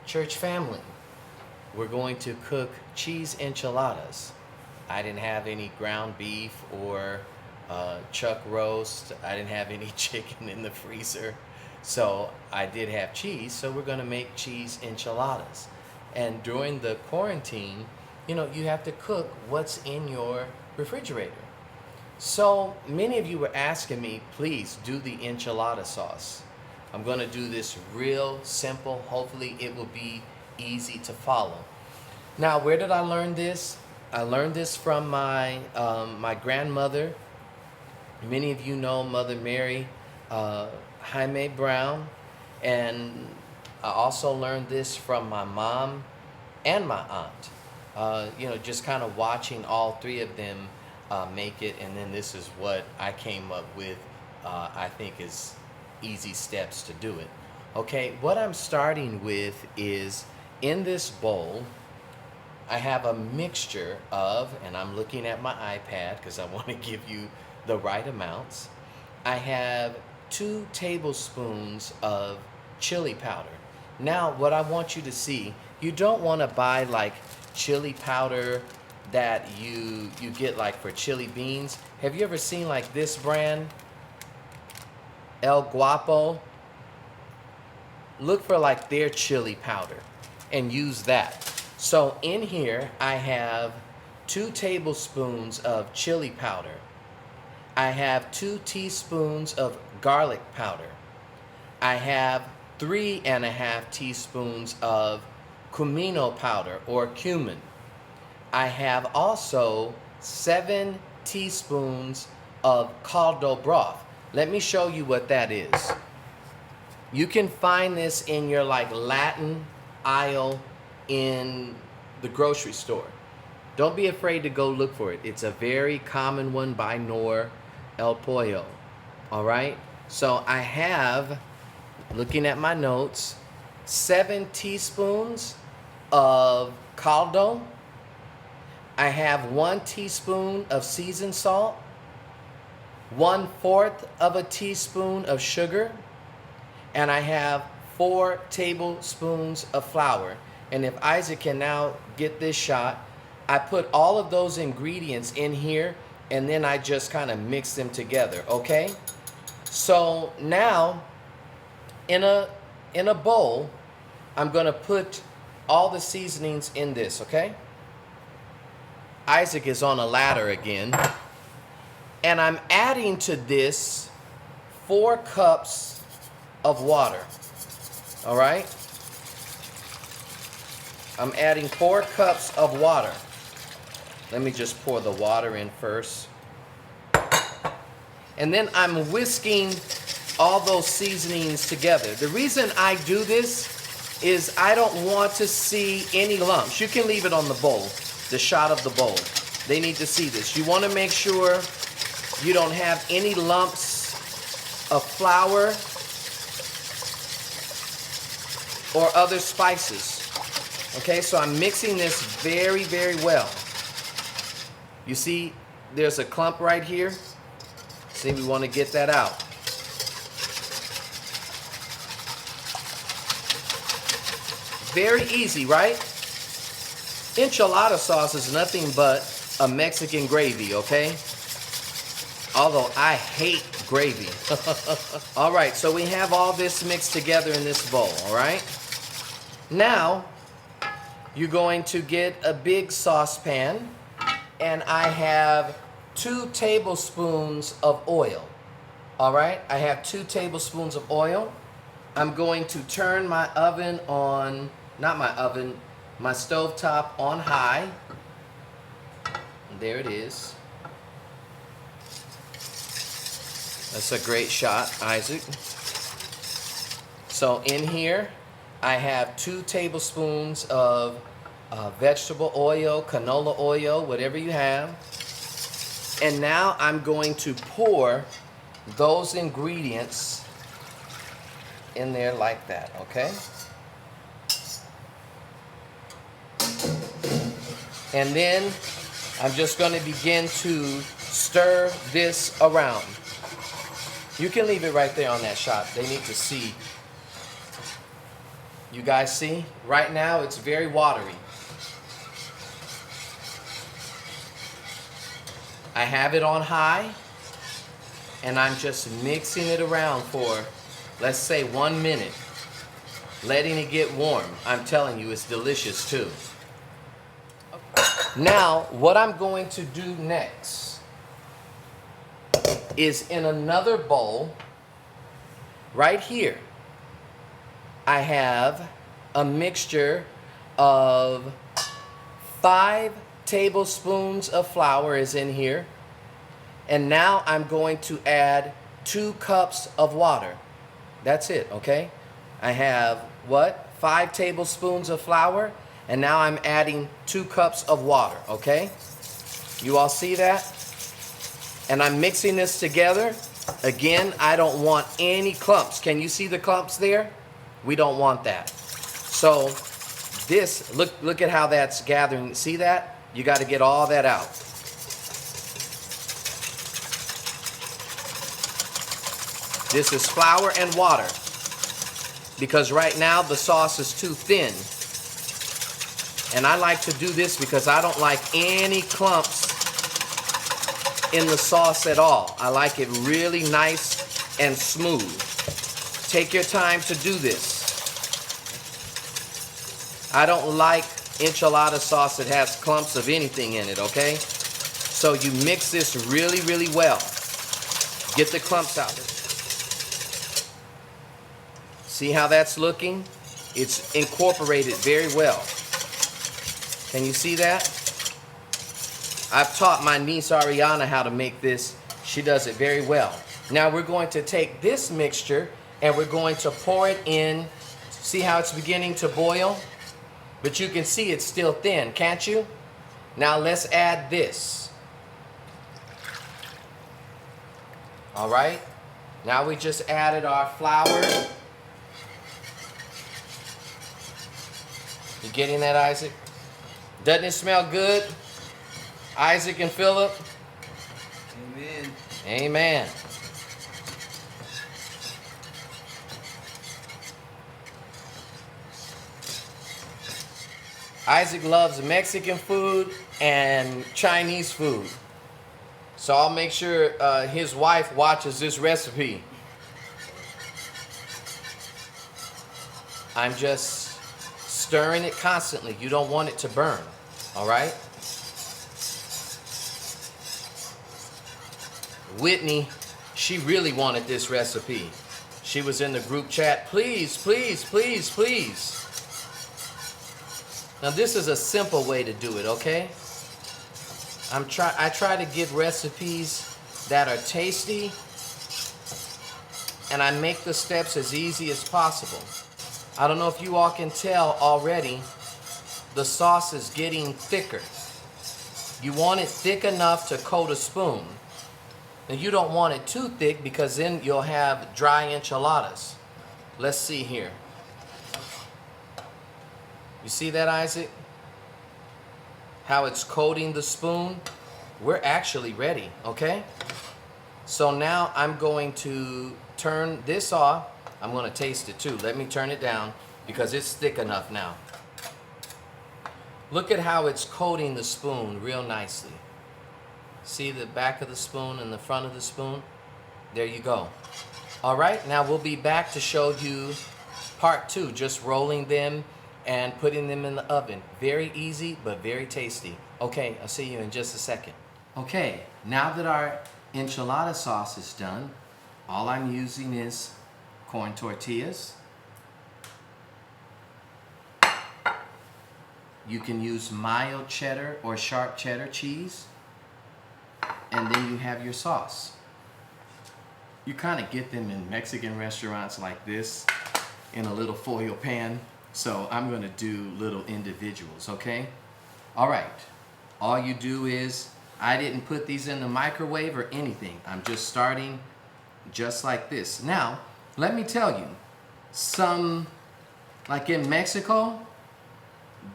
Church family, we're going to cook cheese enchiladas. I didn't have any ground beef or chuck roast. I didn't have any chicken in the freezer. So I did have cheese, so we're going to make cheese enchiladas. And during the quarantine, you have to cook what's in your refrigerator. So many of you were asking me, please do the enchilada sauce. I'm going to do this real simple. Hopefully it will be easy to follow. Now, where did I learn this? I learned this from my grandmother. Many of you know Mother Mary Jaime Brown. And I also learned this from my mom and my aunt. Just kind of watching all three of them make it, and then this is what I came up with. I think is easy steps to do it. Okay, what I'm starting with is in this bowl, I have a mixture of, and I'm looking at my iPad because I want to give you the right amounts. I have 2 tablespoons of chili powder. Now, what I want you to see, you don't want to buy like chili powder that you get like for chili beans. Have you ever seen like this brand, El Guapo? Look for like their chili powder and use that. So in here I have 2 tablespoons of chili powder. I have 2 teaspoons of garlic powder. I have 3.5 teaspoons of cumino powder or cumin. I have also 7 teaspoons of caldo broth. Let me show you what that is. You can find this in your like Latin aisle in the grocery store. Don't be afraid to go look for it. It's a very common one by Nor El Pollo. All right? So I have, looking at my notes, 7 teaspoons of caldo. I have 1 teaspoon of seasoned salt, 1/4 of a teaspoon of sugar, and I have 4 tablespoons of flour. And if Isaac can now get this shot, I put all of those ingredients in here and then I just kind of mix them together, okay? So now in a bowl, I'm gonna put all the seasonings in this, okay? Isaac is on a ladder again. And I'm adding to this 4 cups of water. All right? I'm adding 4 cups of water. Let me just pour the water in first. And then I'm whisking all those seasonings together. The reason I do this is I don't want to see any lumps. You can leave it on the bowl, the shot of the bowl. They need to see this. You want to make sure you don't have any lumps of flour or other spices. Okay, so I'm mixing this very, very well. You see, there's a clump right here. See, we want to get that out. Very easy, right? Enchilada sauce is nothing but a Mexican gravy, okay? Although I hate gravy. All right, so we have all this mixed together in this bowl, all right? Now, you're going to get a big saucepan, and I have 2 tablespoons of oil, all right? I have 2 tablespoons of oil. I'm going to turn my oven on, not my oven, my stovetop on high. There it is. That's a great shot, Isaac. So in here, I have 2 tablespoons of vegetable oil, canola oil, whatever you have. And now I'm going to pour those ingredients in there like that, okay? And then I'm just going to begin to stir this around. You can leave it right there on that shot. They need to see. You guys see? Right now it's very watery. I have it on high, and I'm just mixing it around for, let's say, 1 minute. Letting it get warm. I'm telling you, it's delicious too. Now, what I'm going to do next is in another bowl, right here, I have a mixture of 5 tablespoons of flour is in here. And now I'm going to add 2 cups of water. That's it, okay? I have, 5 tablespoons of flour, and now I'm adding 2 cups of water, okay? You all see that? And I'm mixing this together. Again, I don't want any clumps. Can you see the clumps there? We don't want that. So this, look at how that's gathering. See that? You got to get all that out. This is flour and water, because right now the sauce is too thin. And I like to do this because I don't like any clumps in the sauce at all. I like it really nice and smooth. Take your time to do this. I don't like enchilada sauce that has clumps of anything in it, okay? So you mix this really, really well. Get the clumps out of it. See how that's looking? It's incorporated very well. Can you see that? I've taught my niece Ariana how to make this. She does it very well. Now we're going to take this mixture and we're going to pour it in. See how it's beginning to boil? But you can see it's still thin, can't you? Now let's add this. All right. Now we just added our flour. You getting that, Isaac? Doesn't it smell good? Isaac and Philip? Amen. Amen. Isaac loves Mexican food and Chinese food. So I'll make sure his wife watches this recipe. I'm just stirring it constantly. You don't want it to burn, all right? Whitney, she really wanted this recipe. She was in the group chat, please, please, please, please. Now this is a simple way to do it, okay? I try to give recipes that are tasty, and I make the steps as easy as possible. I don't know if you all can tell already, the sauce is getting thicker. You want it thick enough to coat a spoon. And you don't want it too thick because then you'll have dry enchiladas. Let's see here. You see that, Isaac? How it's coating the spoon? We're actually ready, okay? So now I'm going to turn this off. I'm going to taste it too. Let me turn it down because it's thick enough now. Look at how it's coating the spoon real nicely. See the back of the spoon and the front of the spoon? There you go. All right, now we'll be back to show you part 2, just rolling them and putting them in the oven. Very easy, but very tasty. Okay, I'll see you in just a second. Okay, now that our enchilada sauce is done, all I'm using is corn tortillas. You can use mild cheddar or sharp cheddar cheese. And then you have your sauce. You kind of get them in Mexican restaurants like this in a little foil pan. So I'm going to do little individuals, okay? All right. All you do is, I didn't put these in the microwave or anything. I'm just starting just like this. Now, let me tell you, like in Mexico,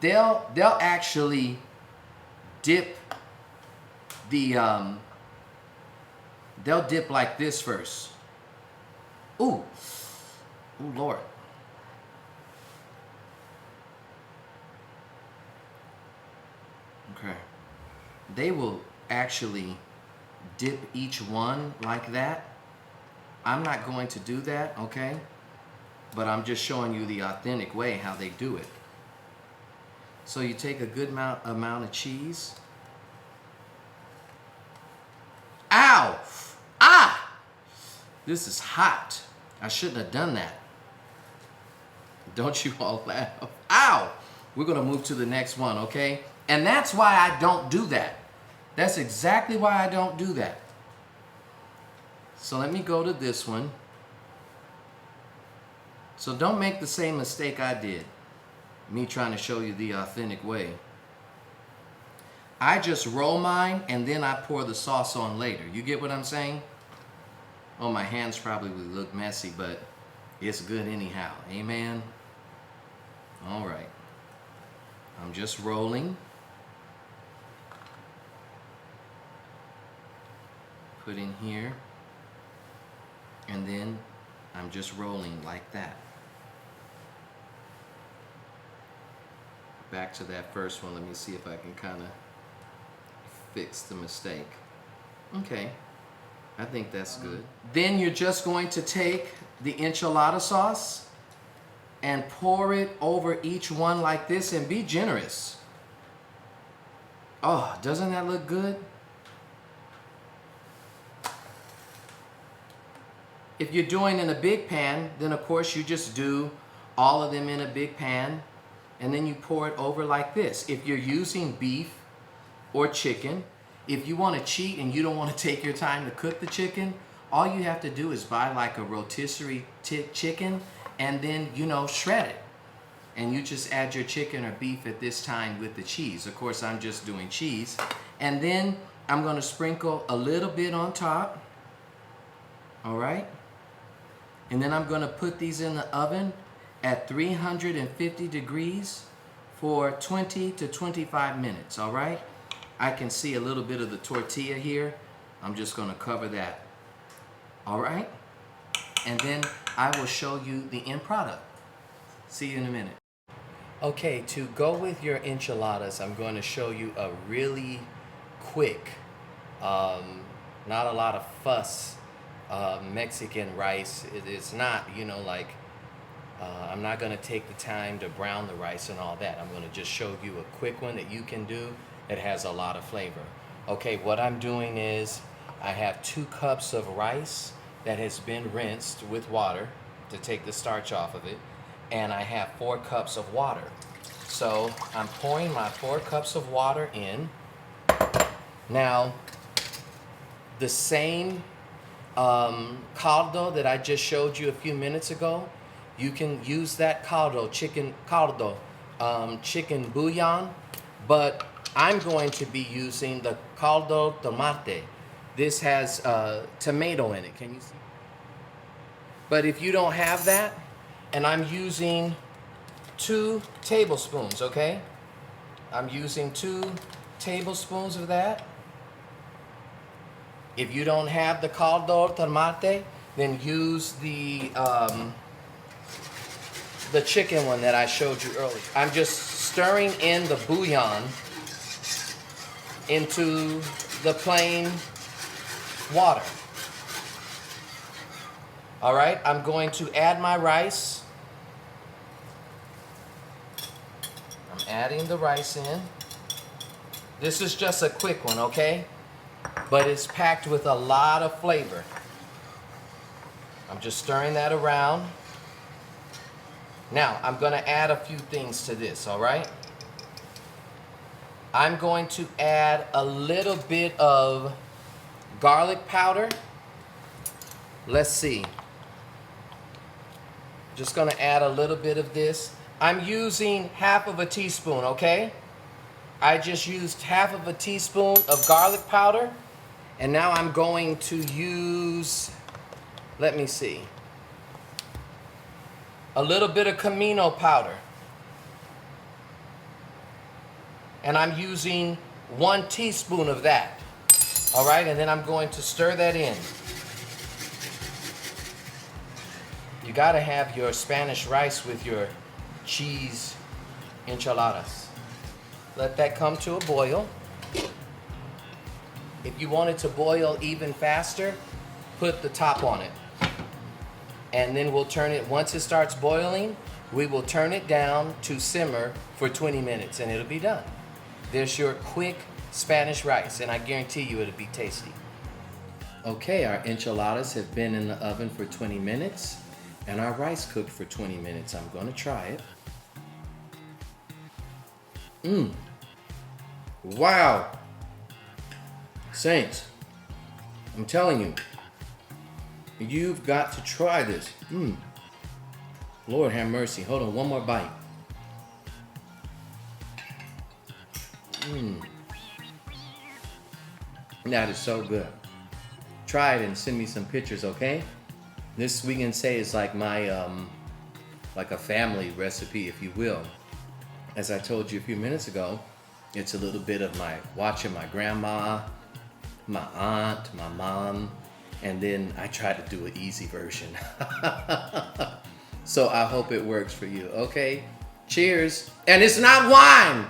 they'll actually dip they'll dip like this first. Ooh, Lord. Okay. They will actually dip each one like that. I'm not going to do that, okay? But I'm just showing you the authentic way how they do it. So you take a good amount of cheese. Ow! Ah! This is hot. I shouldn't have done that. Don't you all laugh. Ow! We're gonna move to the next one, okay? And that's why I don't do that. That's exactly why I don't do that. So let me go to this one. So don't make the same mistake I did. Me trying to show you the authentic way. I just roll mine and then I pour the sauce on later. You get what I'm saying? Oh, my hands probably would look messy, but it's good anyhow. Amen? All right. I'm just rolling. Put in here. And then I'm just rolling like that. Back to that first one. Let me see if I can kind of fix the mistake. Okay. I think that's good. Then you're just going to take the enchilada sauce and pour it over each one like this and be generous. Oh, doesn't that look good? If you're doing in a big pan, then of course you just do all of them in a big pan and then you pour it over like this. If you're using beef or chicken, if you want to cheat and you don't want to take your time to cook the chicken, all you have to do is buy like a rotisserie chicken and then, you know, shred it. And you just add your chicken or beef at this time with the cheese. Of course, I'm just doing cheese. And then I'm going to sprinkle a little bit on top. All right? And then I'm going to put these in the oven at 350 degrees for 20 to 25 minutes. All right? I can see a little bit of the tortilla here. I'm just going to cover that. All right? And then I will show you the end product. See you in a minute. Okay, to go with your enchiladas, I'm going to show you a really quick, not a lot of fuss, Mexican rice. It's not, you know, like, I'm not going to take the time to brown the rice and all that. I'm going to just show you a quick one that you can do. It has a lot of flavor. Okay, what I'm doing is I have 2 cups of rice that has been rinsed with water to take the starch off of it, and I have 4 cups of water. So I'm pouring my 4 cups of water in. Now, the same caldo that I just showed you a few minutes ago, you can use that caldo, chicken bouillon, but I'm going to be using the caldo tomate. This has tomato in it. Can you see? But if you don't have that, and I'm using 2 tablespoons, okay? I'm using 2 tablespoons of that. If you don't have the caldo tomate, then use the chicken one that I showed you earlier. I'm just stirring in the bouillon into the plain water. All right, I'm going to add my rice. I'm adding the rice in. This is just a quick one, okay? But it's packed with a lot of flavor. I'm just stirring that around. Now, I'm going to add a few things to this, all right? I'm going to add a little bit of garlic powder. Let's see. Just going to add a little bit of this. I'm using half of a teaspoon, okay? I just used half of a teaspoon of garlic powder. And now I'm going to use, let me see, a little bit of comino powder. And I'm using 1 teaspoon of that. All right, and then I'm going to stir that in. You gotta have your Spanish rice with your cheese enchiladas. Let that come to a boil. If you want it to boil even faster, put the top on it. And then we'll turn it, once it starts boiling, we will turn it down to simmer for 20 minutes and it'll be done. There's your quick Spanish rice, and I guarantee you it'll be tasty. Okay, our enchiladas have been in the oven for 20 minutes and our rice cooked for 20 minutes. I'm gonna try it. Wow. Saints, I'm telling you, you've got to try this. Lord have mercy. Hold on, one more bite. That is so good. Try it and send me some pictures, okay? This, we can say, is like my, like a family recipe, if you will. As I told you a few minutes ago, it's a little bit of my watching my grandma, my aunt, my mom, and then I try to do an easy version. So I hope it works for you, okay? Cheers. And it's not wine.